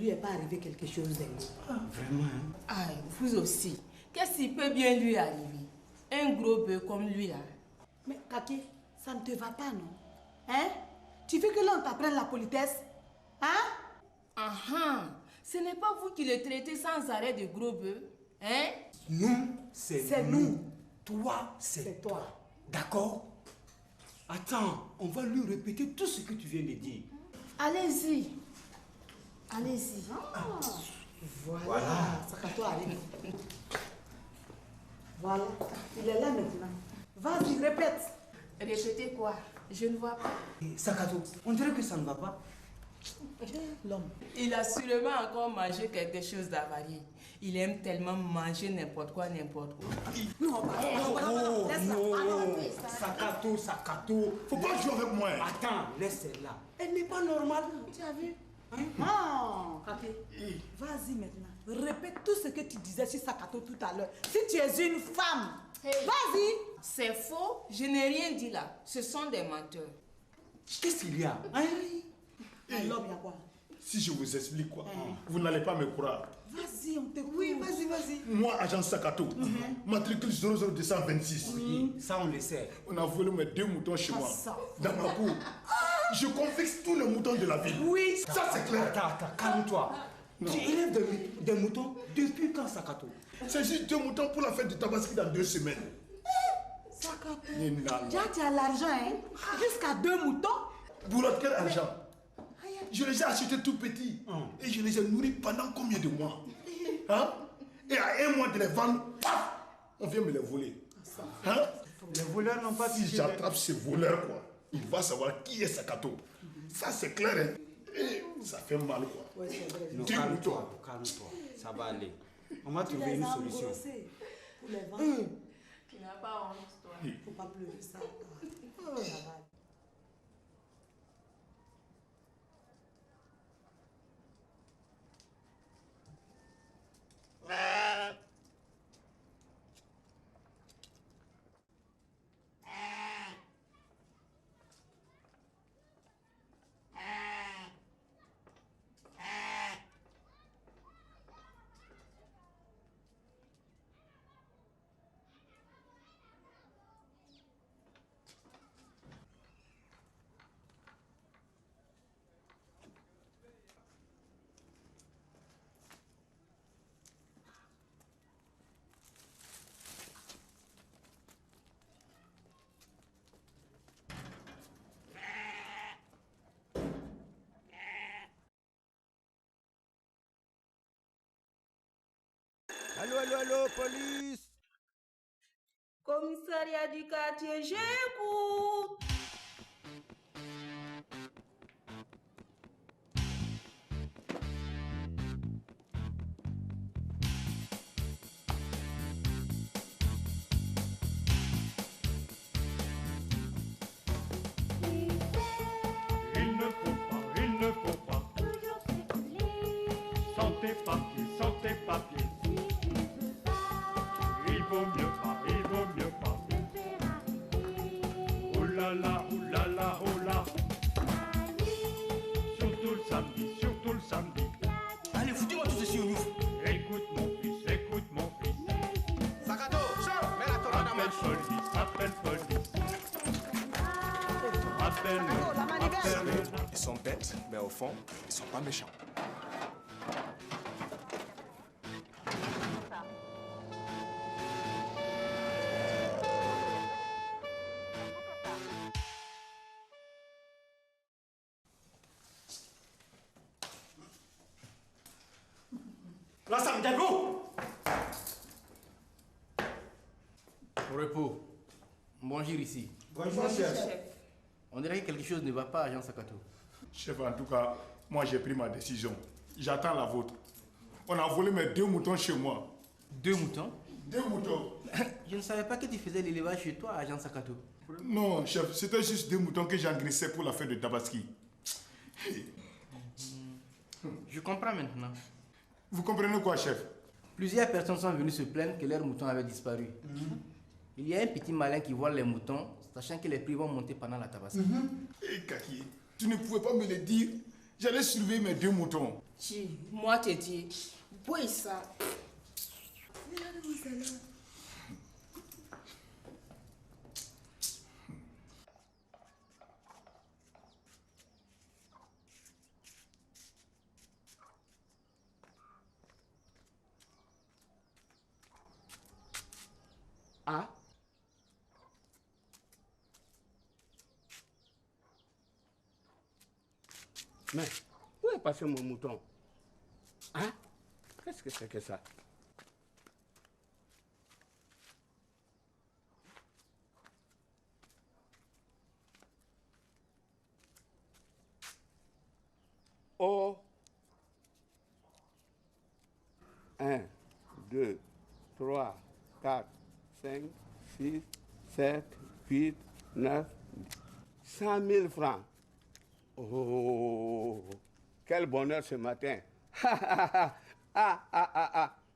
lui est pas arrivé quelque chose d'inquiétant. Ah, vraiment, hein? Ah, vous aussi. Qu'est-ce qui peut bien lui arriver? Un gros bœuf comme lui, là. Mais Kaki, ça ne te va pas, non? Hein? Tu veux que l'on t'apprenne la politesse? Hein? Ah ah! Ce n'est pas vous qui le traitez sans arrêt de gros bœuf, hein? Nous, c'est nous. Toi, c'est toi. D'accord? Attends, on va lui répéter tout ce que tu viens de dire. Allez-y. Allez-y. Voilà. Sakato arrive. Voilà. Il est là maintenant. Vas-y, répète. Répétez quoi? Je ne vois pas. Sakato, on dirait que ça ne va pas. L'homme. Il a sûrement encore mangé quelque chose d'avarié. Il aime tellement manger n'importe quoi, n'importe où. Non, non. Sakato. Faut pas jouer avec moi. Attends, laisse-la là. Elle n'est pas normale. Tu as vu? Non, Kaki. Vas-y maintenant. Répète tout ce que tu disais sur Sakato tout à l'heure. Si tu es une femme, vas-y. C'est faux. Je n'ai rien dit là. Ce sont des menteurs. Qu'est-ce qu'il y a? L'homme, il y a quoi? Si je vous explique quoi, vous n'allez pas me croire. Vas-y, on t'écoute. Oui, vas-y. Moi, agent Sakato, matricule 00226. Oui, ça on le sait. On a volé mes 2 moutons chez moi, ça. dans ma cour. Je confixe tous les moutons de la ville. Oui. Ça c'est clair. Attends, calme-toi. Tu élèves des moutons depuis quand, Sakato? C'est juste 2 moutons pour la fête de Tabaski dans 2 semaines. Sakato. Nina. Déjà, tu as l'argent, hein? Jusqu'à 2 moutons. Boulotte, quel argent? Je les ai achetés tout petits. Et je les ai nourris pendant combien de mois? Hein? Et à 1 mois de les vendre, paf, on vient me les voler. Hein? Les voleurs n'ont pas Si j'attrape ce voleur, quoi, il va savoir qui est Sakato. Ça c'est clair, hein? Et ça fait mal, quoi. Ouais, c'est vrai. Non, calme-toi, calme-toi. Ça va aller. On va trouver une solution. Pour les vendre. Tu n'as pas honte, toi. Faut pas pleurer ça. Ça va. Allô, police! Commissariat du quartier, j'écoute. Il ne faut pas toujours s'écouler. Sans tes papiers, si tu veux pas, il vaut mieux pas. Te faire arrêter. Oh là là, oh là. Surtout le samedi. Allez, foutez-moi tout ceci au ouf! Écoute mon fils. Sakato, mets la tornade en marche! Appelle police. Ils sont bêtes, mais au fond, ils sont pas méchants. Là, Santiago! Au repos. Bonjour ici. Bonjour, chef. On dirait que quelque chose ne va pas, agent Sakato. Chef, en tout cas, moi j'ai pris ma décision. J'attends la vôtre. On a volé mes 2 moutons chez moi. 2 moutons? 2 moutons? Je ne savais pas que tu faisais l'élevage chez toi, agent Sakato. Non, chef, c'était juste 2 moutons que j'engraissais pour la fête de Tabaski. Je comprends maintenant. Vous comprenez quoi, chef? Plusieurs personnes sont venues se plaindre que leurs moutons avaient disparu. Il y a un petit malin qui vole les moutons, sachant que les prix vont monter pendant la Tabaski. Hé, Kaki, tu ne pouvais pas me le dire J'allais surveiller mes 2 moutons. Chi, moi te dis, bois ça. Ah? Mais où est passé mon mouton? Hein? Qu'est-ce que c'est que ça? Oh! 1, 2, 3, 4, 5, 6, 7, 8, 9, 100 000 francs. Oh, quel bonheur ce matin.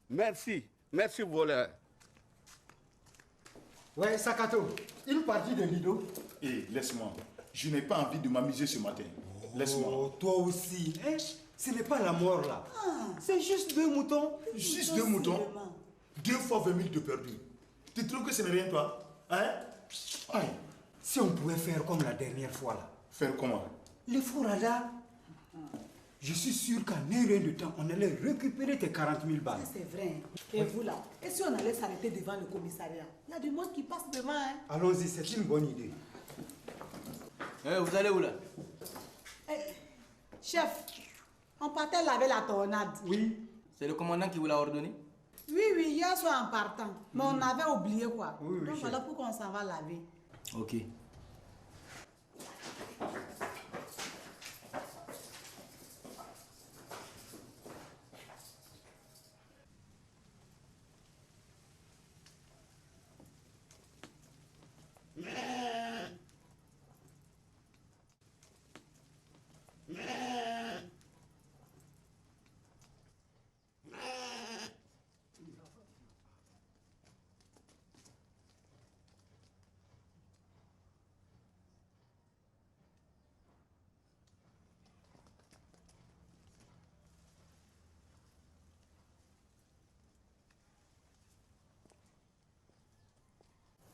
Merci, merci voleur. Ouais, Sakato, une partie de Lido. Hé, laisse-moi. Je n'ai pas envie de m'amuser ce matin. Laisse-moi. Oh, toi aussi. Hein? Ce n'est pas la mort là. C'est juste 2 moutons. Juste 2 moutons. 2 fois 20 000 de perdu. Tu trouves que ce n'est rien, toi? Hein? Aïe. Si on pouvait faire comme la dernière fois là. Faire comment? Les faux radars. Je suis sûr qu'en un rien de temps, on allait récupérer tes 40 000 balles. Ça, c'est vrai. Et vous là? Et si on allait s'arrêter devant le commissariat? Il y a du monde qui passe devant, hein? Allons-y, c'est une bonne idée. Vous allez où là? Chef, on partait laver la tornade. Oui. C'est le commandant qui vous l'a ordonné? Oui, hier soir en partant. Mais on avait oublié quoi. Oui, Donc chef. voilà pourquoi on s'en va laver. Ok.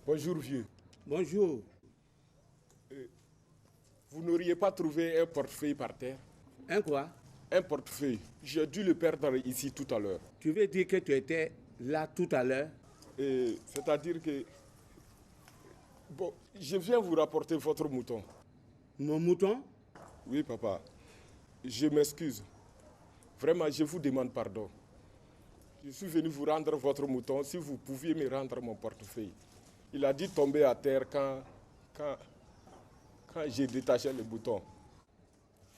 Bonjour vieux. Bonjour. Vous n'auriez pas trouvé un portefeuille par terre? Un quoi? Un portefeuille. J'ai dû le perdre ici tout à l'heure. Tu veux dire que tu étais là tout à l'heure? C'est-à-dire que... Bon, je viens vous rapporter votre mouton. Mon mouton? Oui, papa. Je m'excuse. Vraiment, je vous demande pardon. Je suis venu vous rendre votre mouton, si vous pouviez me rendre mon portefeuille. Il a dû tomber à terre quand j'ai détaché le bouton.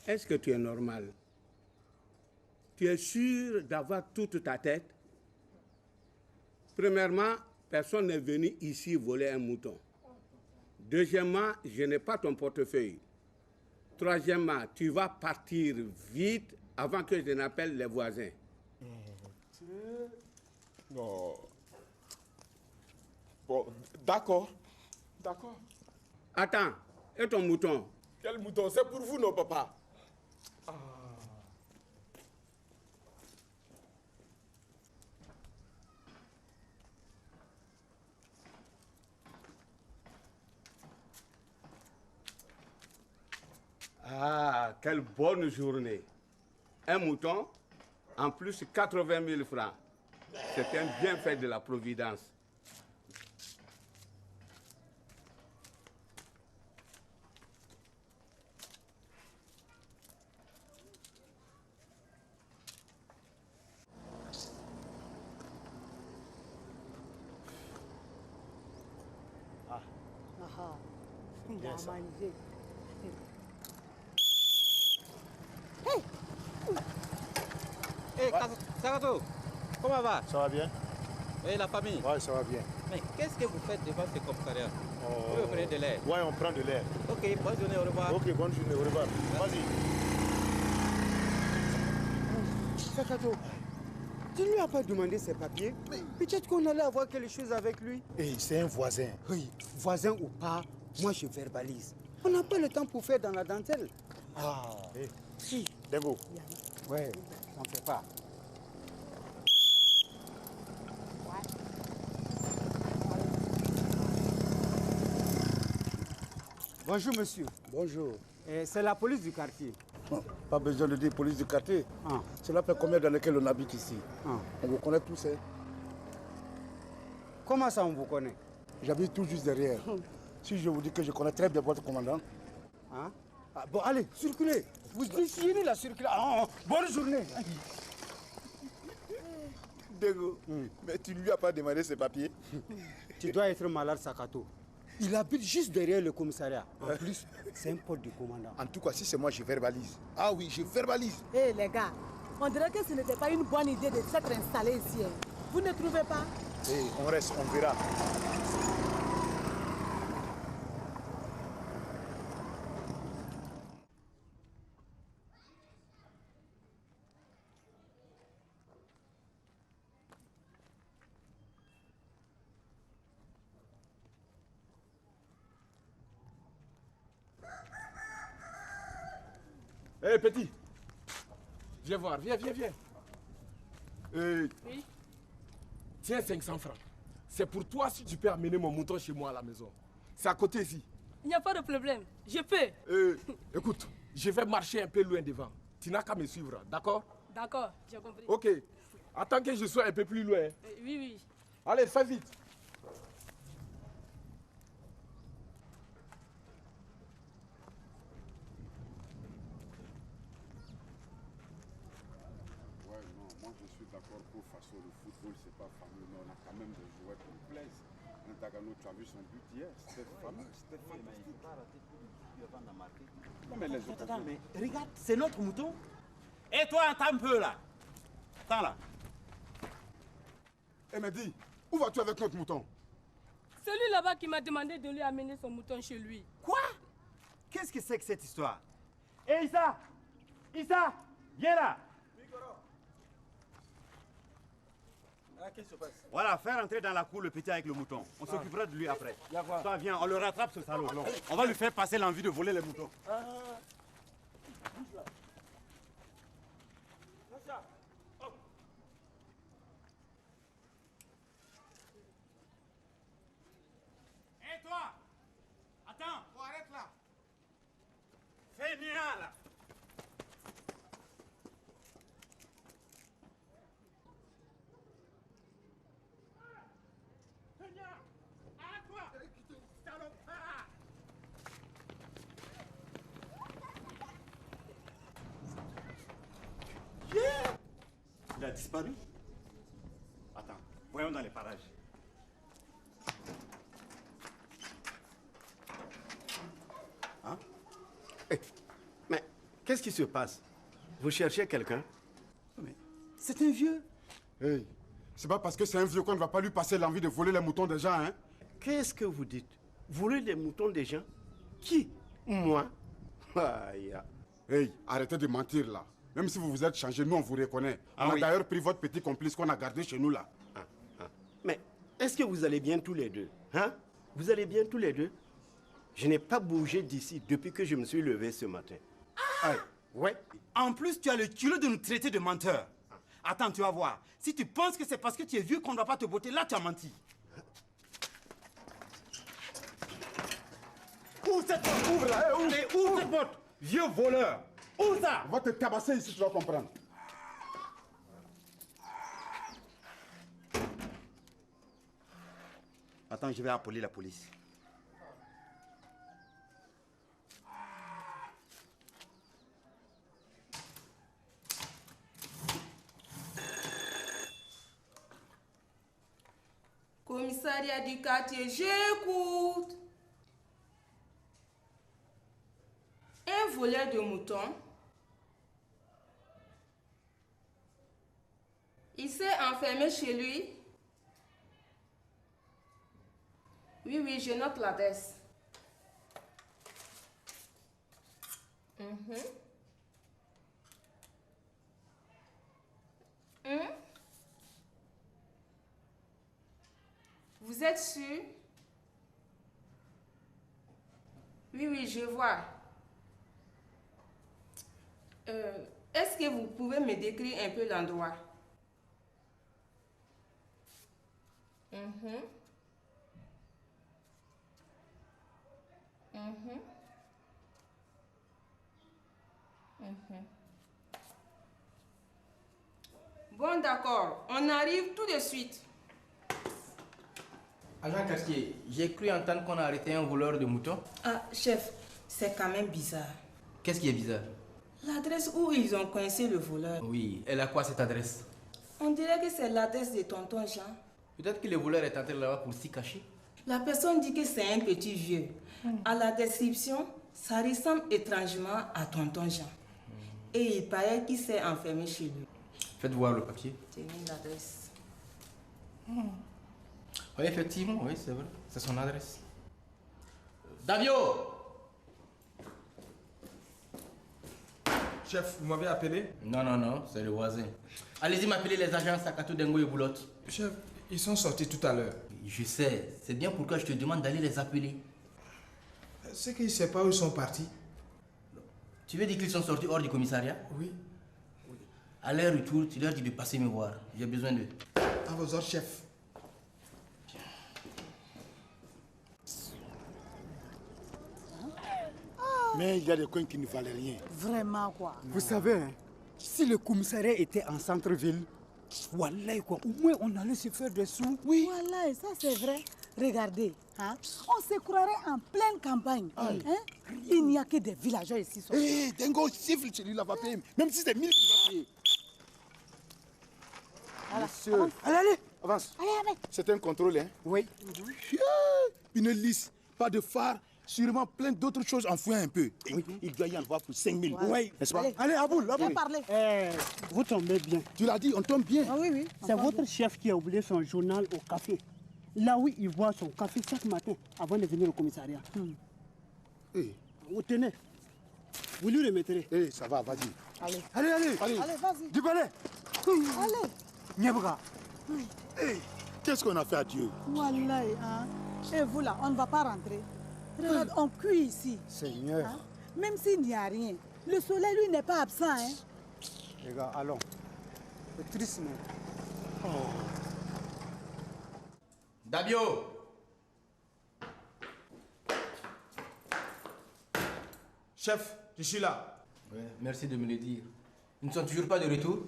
Est-ce que tu es normal? Tu es sûr d'avoir toute ta tête? Premièrement, personne n'est venu ici voler un mouton. Deuxièmement, je n'ai pas ton portefeuille. Troisièmement, tu vas partir vite avant que je n'appelle les voisins. Non. Bon, d'accord. D'accord. Attends, et ton mouton? Quel mouton? C'est pour vous, non, papa? Ah, quelle bonne journée. Un mouton, en plus 80 000 francs. C'est un bienfait de la Providence. Il a mangé. Hey, Sakato, comment va? Ça va bien? Et la famille? Ouais, ça va bien. Mais qu'est-ce que vous faites devant ce commissariat? Vous prenez de l'air? Ouais, on prend de l'air. Ok, bonne journée, au revoir. Ok, bonne journée, au revoir. Vas-y. Sakato, tu ne lui as pas demandé ses papiers? Peut-être qu'on allait avoir quelque chose avec lui. C'est un voisin. Oui, voisin ou pas, moi je verbalise. On n'a pas le temps pour faire dans la dentelle. Ah, Si. Dego. Ouais, t'en fais pas. Bonjour monsieur. Bonjour. C'est la police du quartier. Non, pas besoin de dire police du quartier. Ah. Cela fait combien d'années que l'on habite ici? Ah. On vous connaît tous, hein? Comment ça on vous connaît? J'habite tout juste derrière. Si je vous dis que je connais très bien votre commandant. Hein? Ah, bon, allez, circulez. Vous déchirez la circulation. Bonne journée. Dego, mais tu ne lui as pas demandé ses papiers? Tu dois être malade, Sakato. Il habite juste derrière le commissariat. En plus, c'est un pote du commandant. En tout cas, si c'est moi, je verbalise. Ah oui, je verbalise. Hé les gars, on dirait que ce n'était pas une bonne idée de s'être installé ici. Hein. Vous ne trouvez pas? Et on reste, on verra. Hé, petit. Viens voir, viens. Oui. Tiens 500 francs. C'est pour toi si tu peux amener mon mouton chez moi à la maison. C'est à côté ici. Il n'y a pas de problème. Je peux. Écoute, je vais marcher un peu loin devant. Tu n'as qu'à me suivre, d'accord? D'accord, j'ai compris. Ok. Attends que je sois un peu plus loin. Oui. Allez, fais vite. Moi je suis d'accord pour façon le football, c'est pas fameux, mais on a quand même des joueurs qui nous plaisent. Ntagano, tu as vu son but hier, c'était fameux, c'était fantastique. Non mais les autres. Attends, mais regarde, c'est notre mouton. Et toi, attends un peu là. Attends là. Eh mais dis, où vas-tu avec notre mouton? Celui là-bas qui m'a demandé de lui amener son mouton chez lui. Quoi? Qu'est-ce que c'est que cette histoire? Hé Issa! Issa! Viens là! Qu'est-ce qui se passe? Voilà, faire entrer dans la cour le petit avec le mouton. On s'occupera de lui après. Toi, viens, on le rattrape ce salaud. On va lui faire passer l'envie de voler les moutons. Hé toi! Attends! Oh, arrête là. Fais nia là! Il a disparu. Attends, voyons dans les parages. Hein? Mais qu'est-ce qui se passe? Vous cherchez quelqu'un? Mais c'est un vieux. Hey, c'est pas parce que c'est un vieux qu'on ne va pas lui passer l'envie de voler les moutons des gens, hein? Qu'est-ce que vous dites? Voler les moutons des gens? Qui? Moi? Aïe. Hey, arrêtez de mentir là. Même si vous vous êtes changé, nous on vous reconnaît. Ah on a oui. d'ailleurs pris votre petit complice qu'on a gardé chez nous là. Mais est-ce que vous allez bien tous les deux? Hein? Vous allez bien tous les deux? Je n'ai pas bougé d'ici depuis que je me suis levé ce matin. Ah! Ouais. En plus, tu as le culot de nous traiter de menteurs. Attends, tu vas voir. Si tu penses que c'est parce que tu es vieux qu'on ne va pas te botter, là tu as menti. Ouvre cette porte! Ouvre là! Ouvre cette porte! Vieux voleur! Ouvre ça! On va te tabasser ici, tu dois comprendre. Attends, je vais appeler la police. Commissariat du quartier, j'écoute. Un voleur de moutons. Il s'est enfermé chez lui. Oui, je note l'adresse. Vous êtes sûr? Oui, je vois. Est-ce que vous pouvez me décrire un peu l'endroit? Bon, d'accord. On arrive tout de suite. Agent Cartier, j'ai cru entendre qu'on a arrêté un voleur de moutons. Ah, chef, c'est quand même bizarre. Qu'est-ce qui est bizarre? L'adresse où ils ont coincé le voleur. Oui, elle a quoi cette adresse? On dirait que c'est l'adresse de tonton Jean. Peut-être que le voleur est entré là-bas pour s'y cacher. La personne dit que c'est un petit vieux. À la description, ça ressemble étrangement à tonton Jean. Et il paraît qu'il s'est enfermé chez lui. Faites voir le papier. J'ai mis l'adresse. Oui, effectivement, oui, c'est vrai. C'est son adresse. Davio! Chef, vous m'avez appelé? Non, non, non, c'est le voisin. Allez-y m'appeler les agents Sakato, Dengo et Boulotte. Chef, ils sont sortis tout à l'heure. Je sais, c'est bien pourquoi je te demande d'aller les appeler. C'est qu'ils ne savent pas où ils sont partis. Tu veux dire qu'ils sont sortis hors du commissariat? Oui. À leur retour, tu leur dis de passer me voir. J'ai besoin d'eux. À vos ordres, chef. Mais il y a des coins qui ne valaient rien. Vraiment quoi. Vous savez, hein, si le commissariat était en centre-ville, voilà quoi, au moins on allait se faire des sous. Oui. Voilà, et ça c'est vrai. Regardez, hein, on se croirait en pleine campagne. Hein? Il n'y a que des villageois ici. Hé, Dengo, siffle, celui-là va payer. Même si c'est 1000 qu'il va payer. Voilà. Monsieur. Avance. Allez, avance. Allez, allez. C'est un contrôle, hein? Oui. Une lisse, pas de phare, sûrement plein d'autres choses enfouies un peu. Oui. Il doit y en avoir pour 5000. Oui. N'est-ce pas? Allez, Aboul, viens parler. Vous tombez bien. Tu l'as dit, on tombe bien. Ah oui, oui. C'est votre chef qui a oublié son journal au café. Là où il boit son café chaque matin avant de venir au commissariat. Vous tenez. Vous lui remettrez. Ça va, vas-y. Allez. Allez, allez. Allez, vas-y. Du balai. Allez. Nyabra. Qu'est-ce qu'on a fait à Dieu? Voilà, hein. Et vous là, on ne va pas rentrer. Regarde, on cuit ici. Seigneur. Hein? Même s'il n'y a rien, le soleil, lui, n'est pas absent. Hein? Les gars, allons. C'est triste, mais... Davio! Chef, je suis là. Ouais, merci de me le dire. Ils ne sont toujours pas de retour?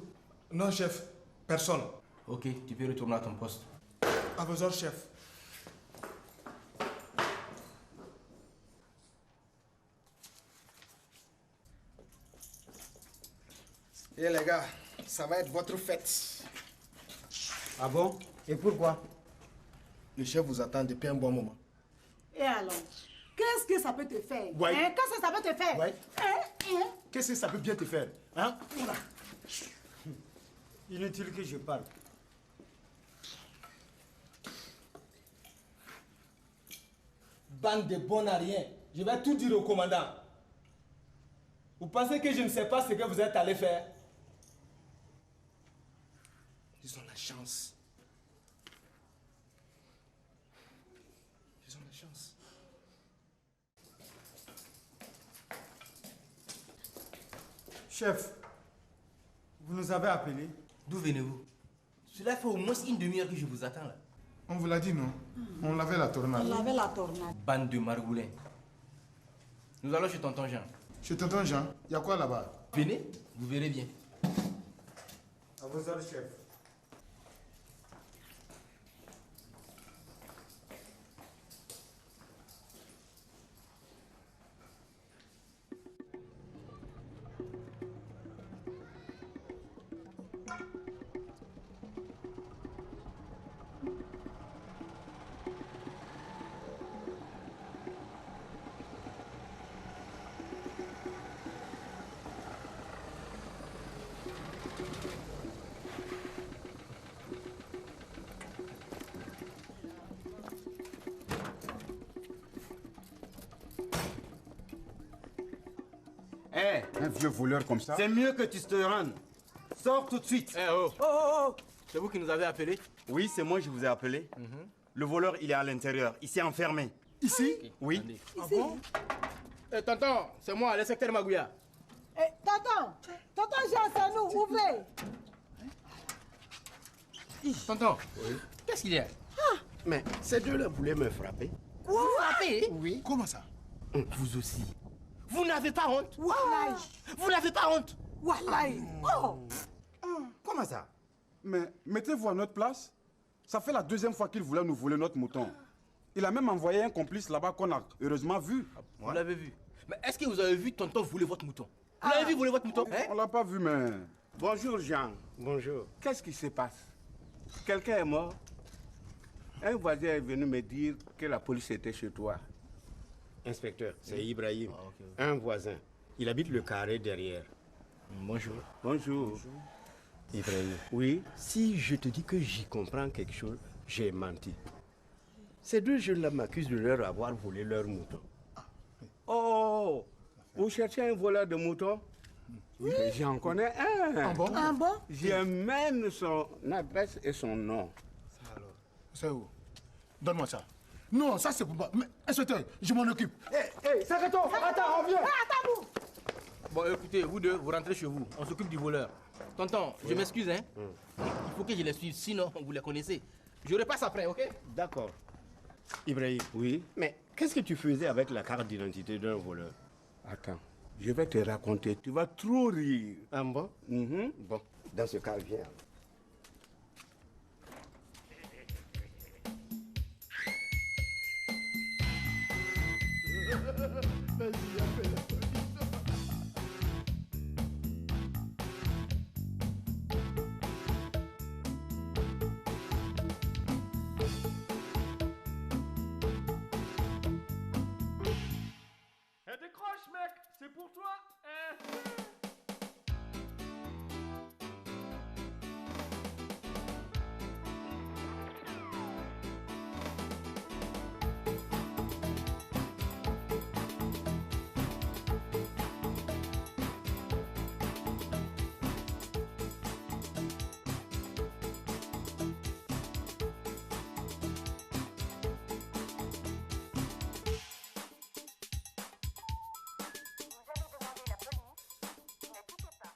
Non, chef, personne. Ok, tu peux retourner à ton poste. À vos ordres, chef. Et les gars, ça va être votre fête. Ah bon? Et pourquoi? Le chef vous attend depuis un bon moment. Et alors, qu'est-ce que ça peut te faire? Ouais. Hein? Qu'est-ce que ça peut te faire? Ouais. Hein? Qu'est-ce que ça peut bien te faire? Hein? Inutile que je parle. Bande de bons à rien. Je vais tout dire au commandant. Vous pensez que je ne sais pas ce que vous êtes allé faire? Ils ont la chance. Ils ont la chance. Chef, vous nous avez appelés? D'où venez-vous? Cela fait au moins une demi-heure que je vous attends là. On vous l'a dit, non? On l'avait la tornade. On avait la tornade. Bande de margoulins. Nous allons chez tonton Jean. Chez tonton Jean, il y a quoi là-bas? Venez, vous verrez bien. À vos ordres, chef. Un vieux voleur comme ça. C'est mieux que tu te rendes. Sors tout de suite. C'est vous qui nous avez appelés? Oui, c'est moi, je vous ai appelé. Le voleur, il est à l'intérieur. Il s'est enfermé. Ici? Oui. Ah bon? Tonton, c'est moi, l'inspecteur Magouya. Tonton, Jean, c'est nous, ouvrez. Tonton, qu'est-ce qu'il y a? Mais ces deux-là voulaient me frapper. Vous frappez? Oui. Comment ça? Vous aussi. Vous n'avez pas honte? Wallahi. Vous n'avez pas honte? Wallahi. Oh. Comment ça? Mais mettez-vous à notre place. Ça fait la deuxième fois qu'il voulait nous voler notre mouton. Il a même envoyé un complice là-bas qu'on a heureusement vu. Vous l'avez vu? Mais est-ce que vous avez vu tonton voler votre mouton? Vous l'avez vu voler votre mouton? On l'a pas vu, mais... Bonjour Jean. Bonjour. Qu'est-ce qui se passe? Quelqu'un est mort? Un voisin est venu me dire que la police était chez toi. Inspecteur, c'est Ibrahim, un voisin. Il habite le carré derrière. Bonjour. Bonjour. Ibrahim. Oui? Si je te dis que j'y comprends quelque chose, j'ai menti. Ces deux jeunes-là m'accusent de leur avoir volé leur mouton. Oh! Vous cherchez un voleur de moutons? Oui. J'en connais un. Ah bon? Ah bon? J'ai même son adresse et son nom. C'est où? Donne-moi ça. Non, ça c'est pour moi. Mais, inspecteur, je m'en occupe. Hé, Sakato, attends, reviens. Attends-vous. Bon, écoutez, vous deux, vous rentrez chez vous. On s'occupe du voleur. Tonton, je m'excuse, hein. Il faut que je les suive, sinon vous les connaissez. Je repasse après, ok? D'accord. Ibrahim. Oui? Mais qu'est-ce que tu faisais avec la carte d'identité d'un voleur? Attends, je vais te raconter. Tu vas trop rire. Ah bon? Bon, dans ce cas, viens. Vas-y, appelle la police. Décroche, mec, c'est pour toi.